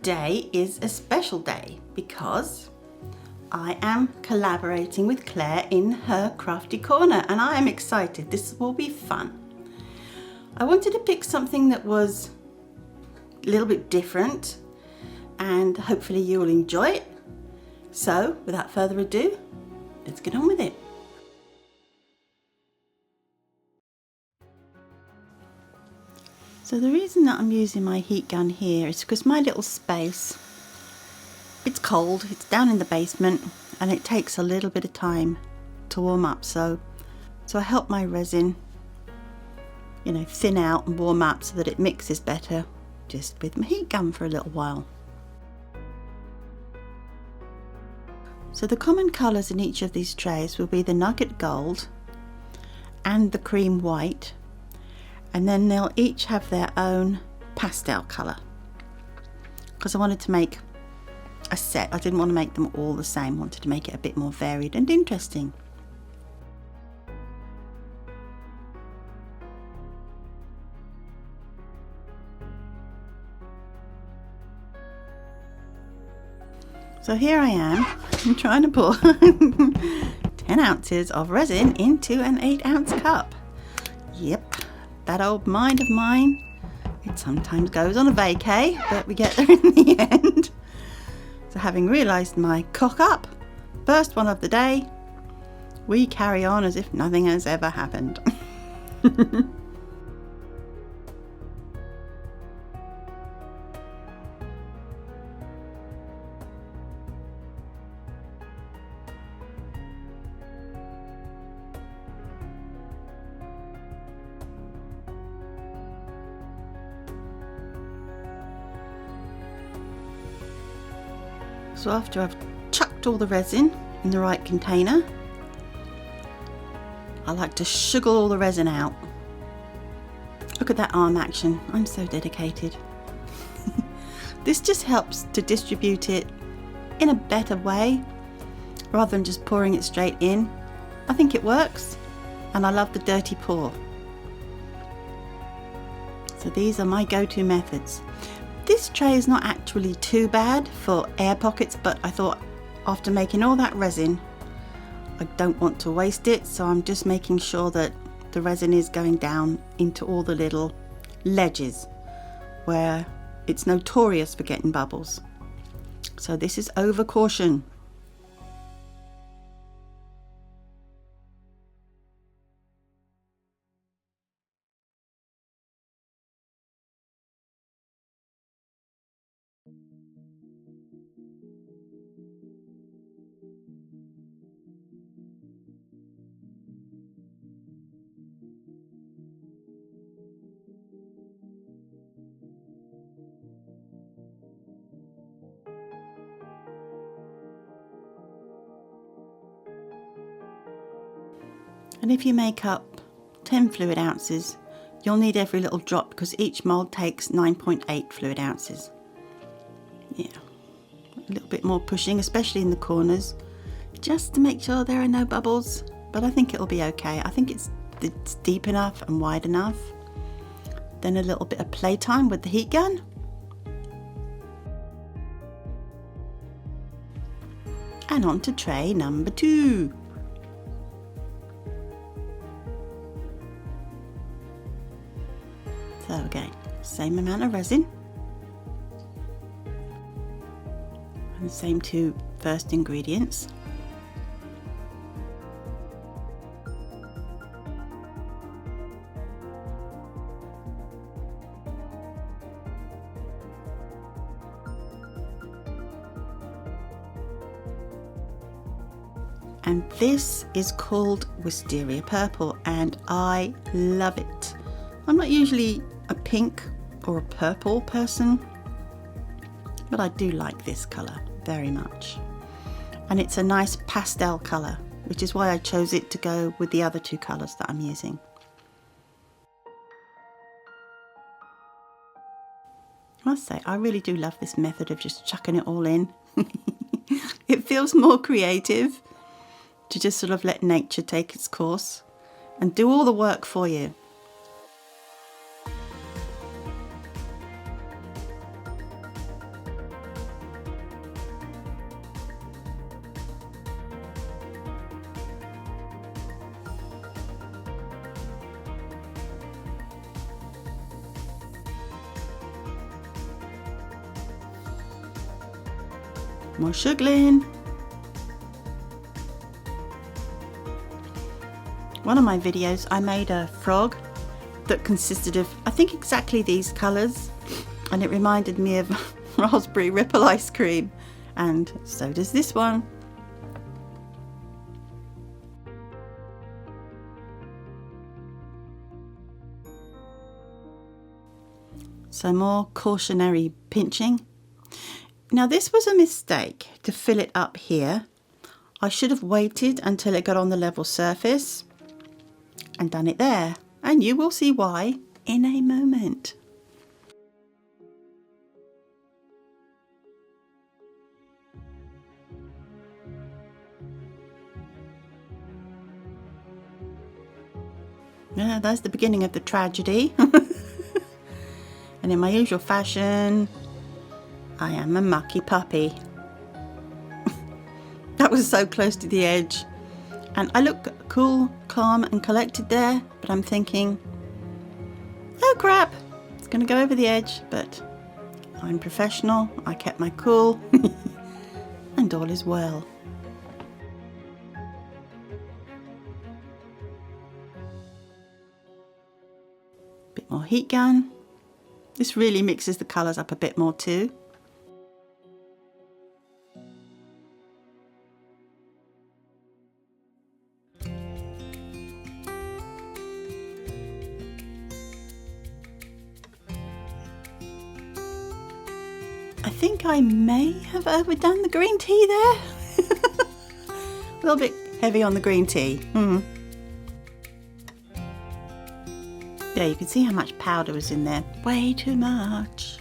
today is a special day because I am collaborating with Claire in her crafty corner and I am excited. This will be fun. I wanted to pick something that was a little bit different and hopefully you'll enjoy it. So without further ado, let's get on with it. So the reason that I'm using my heat gun here is because my little space, it's cold, it's down in the basement and it takes a little bit of time to warm up. So I help my resin, thin out and warm up so that it mixes better just with my heat gun for a little while. So the common colours in each of these trays will be the nugget gold and the cream white, and then they'll each have their own pastel colour because I wanted to make a set. I didn't want to make them all the same, I wanted to make it a bit more varied and interesting. So here I am, I'm trying to pour 10 ounces of resin into an 8-ounce cup. Yep, that old mind of mine, it sometimes goes on a vacay, but we get there in the end. So having realised my cock up, first one of the day, we carry on as if nothing has ever happened. So after I've chucked all the resin in the right container, I like to sugar all the resin out. Look at that arm action, I'm so dedicated. This just helps to distribute it in a better way rather than just pouring it straight in. I think it works and I love the dirty pour. So these are my go-to methods. This tray is not actually too bad for air pockets, but I thought after making all that resin, I don't want to waste it, so I'm just making sure that the resin is going down into all the little ledges where it's notorious for getting bubbles. So this is over caution. And if you make up 10 fluid ounces, you'll need every little drop because each mould takes 9.8 fluid ounces. Yeah, a little bit more pushing, especially in the corners, just to make sure there are no bubbles, but I think it'll be okay. I think it's deep enough and wide enough. Then a little bit of playtime with the heat gun. And on to tray number 2. So again, same amount of resin and the same 2 first ingredients. And this is called Wisteria Purple and I love it. I'm not usually a pink or a purple person, but I do like this colour very much. And it's a nice pastel colour, which is why I chose it to go with the other 2 colours that I'm using. I must say, I really do love this method of just chucking it all in. It feels more creative to just sort of let nature take its course and do all the work for you. More sugarling. One of my videos I made a frog that consisted of, I think, exactly these colours, and it reminded me of raspberry ripple ice cream, and so does this one. So more cautionary pinching. Now this was a mistake to fill it up here. I should have waited until it got on the level surface and done it there, and you will see why in a moment. Yeah, that's the beginning of the tragedy. And in my usual fashion, I am a mucky puppy. That was so close to the edge. And I look cool, calm and collected there, but I'm thinking, oh crap, it's going to go over the edge, but I'm professional, I kept my cool, and all is well. Bit more heat gun. This really mixes the colours up a bit more too. I think I may have overdone the green tea there. A little bit heavy on the green tea. Yeah, you can see how much powder was in there. Way too much.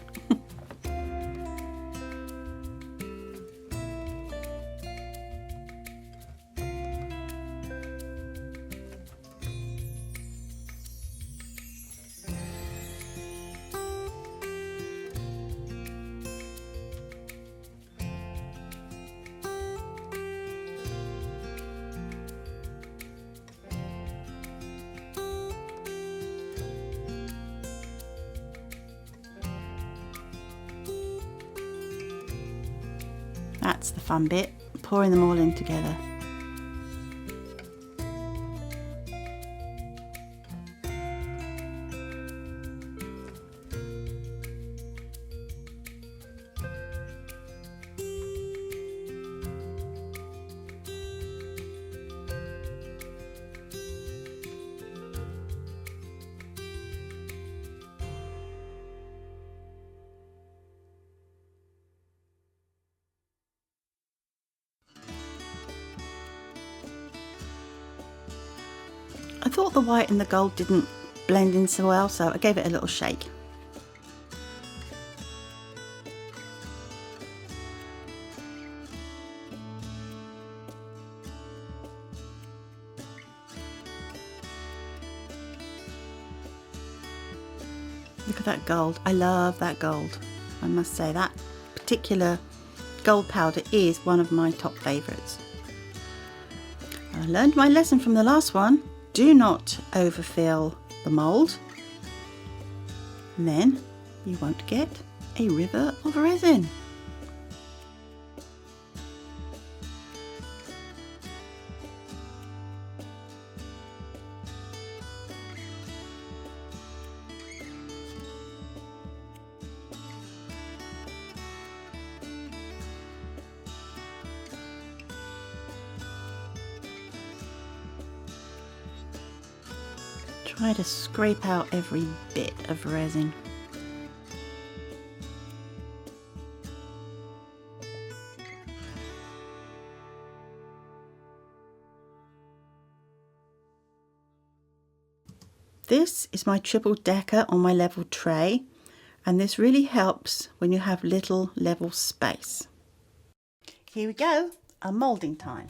That's the fun bit, pouring them all in together. I thought the white and the gold didn't blend in so well, so I gave it a little shake. Look at that gold. I love that gold. I must say that particular gold powder is one of my top favourites. I learned my lesson from the last one. Do not overfill the mould, and then you won't get a river of resin. Try to scrape out every bit of resin. This is my triple decker on my level tray, and this really helps when you have little level space. Here we go, a moulding time.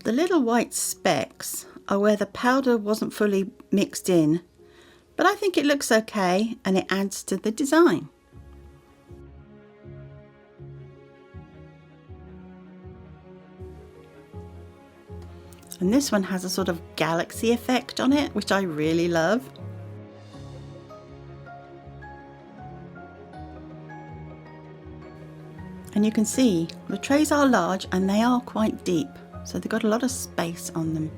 The little white specks are where the powder wasn't fully mixed in, but I think it looks okay and it adds to the design. And this one has a sort of galaxy effect on it, which I really love. And you can see the trays are large and they are quite deep, so they've got a lot of space on them.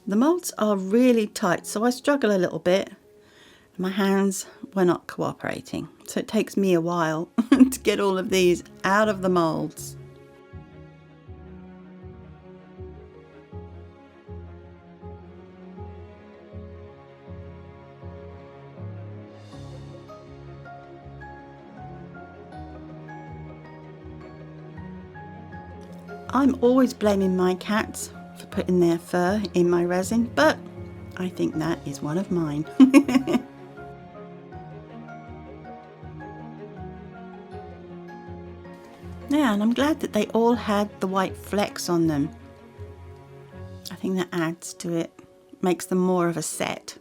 The moulds are really tight, so I struggle a little bit. My hands were not cooperating, so it takes me a while to get all of these out of the moulds. I'm always blaming my cats for putting their fur in my resin, but I think that is one of mine. Yeah, and I'm glad that they all had the white flecks on them. I think that adds to it, makes them more of a set.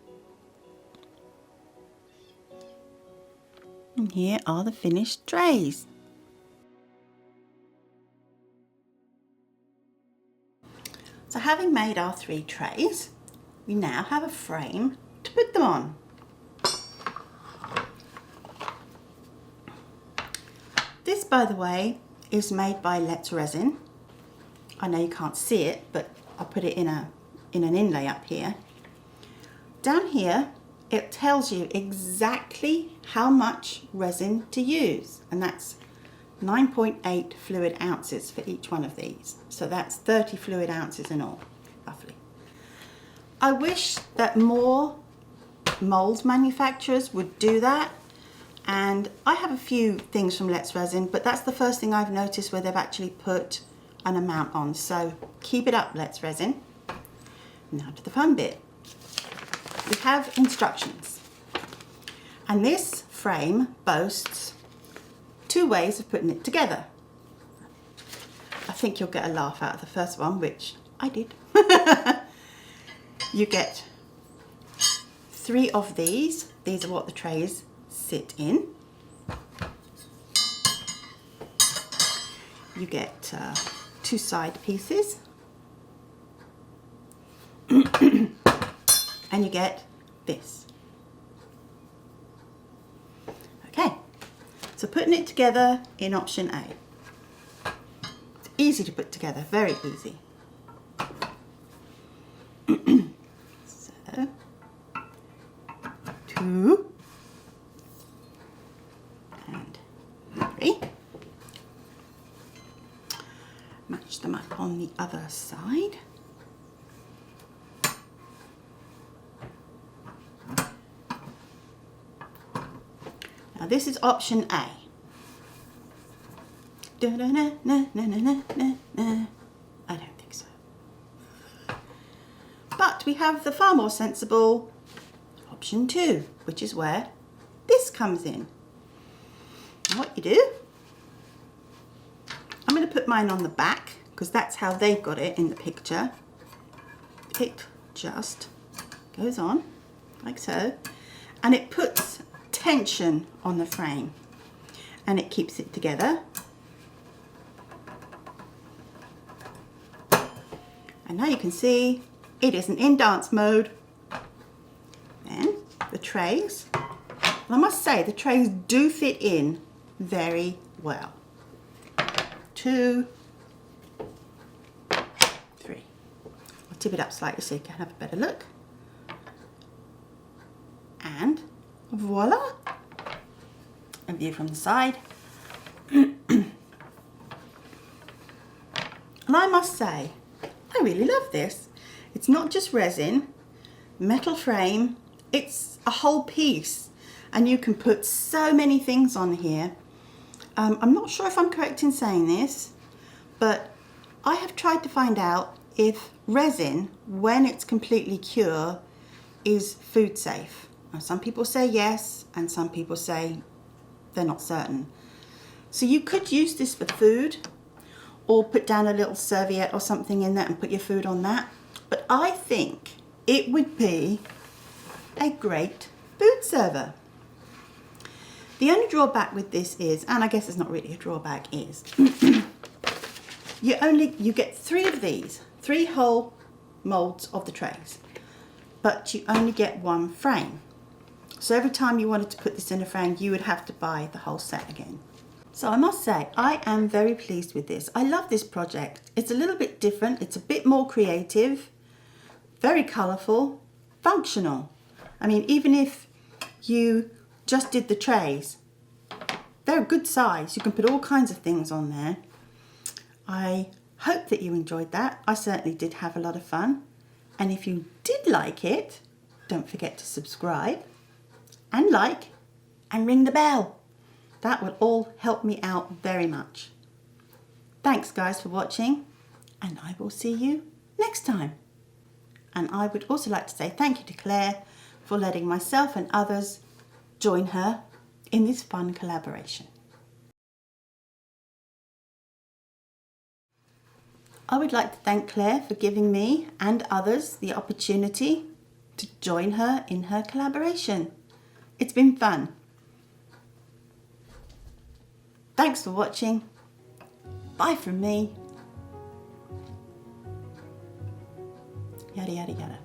And here are the finished trays. So having made our 3 trays, we now have a frame to put them on. This, by the way, is made by Let's Resin. I know you can't see it, but I put it in an inlay up here. Down here, it tells you exactly how much resin to use, and that's 9.8 fluid ounces for each one of these. So that's 30 fluid ounces in all, roughly. I wish that more mould manufacturers would do that. And I have a few things from Let's Resin, but that's the first thing I've noticed where they've actually put an amount on. So keep it up, Let's Resin. Now to the fun bit. We have instructions. And this frame boasts 2 ways of putting it together. I think you'll get a laugh out of the first one, which I did. You get 3 of these. These are what the trays sit in. You get 2 side pieces. And you get this. Okay. So putting it together in option A. It's easy to put together, very easy. So, 2 and 3. Match them up on the other side. Now this is option A. I don't think so. But we have the far more sensible option 2, which is where this comes in. And what you do, I'm going to put mine on the back because that's how they've got it in the picture. It just goes on like so, and it puts tension on the frame and it keeps it together. And now you can see it isn't in dance mode. Then the trays. And I must say the trays do fit in very well. 2, 3. I'll tip it up slightly so you can have a better look. And voila! A view from the side. And I must say, I really love this. It's not just resin, metal frame, it's a whole piece. And you can put so many things on here. I'm not sure if I'm correct in saying this, but I have tried to find out if resin, when it's completely cured, is food safe. Now, some people say yes, and some people say they're not certain. So you could use this for food, or put down a little serviette or something in that and put your food on that. But I think it would be a great food server. The only drawback with this is, and I guess it's not really a drawback, is you get 3 of these, 3 whole molds of the trays, but you only get 1 frame. So every time you wanted to put this in a frame, you would have to buy the whole set again. So I must say, I am very pleased with this. I love this project. It's a little bit different. It's a bit more creative, very colourful, functional. I mean, even if you just did the trays, they're a good size. You can put all kinds of things on there. I hope that you enjoyed that. I certainly did have a lot of fun. And if you did like it, don't forget to subscribe and like and ring the bell. That will all help me out very much. Thanks guys for watching, and I will see you next time. And I would also like to say thank you to Claire for letting myself and others join her in this fun collaboration. I would like to thank Claire for giving me and others the opportunity to join her in her collaboration. It's been fun. Thanks for watching. Bye from me. Yada yada yada.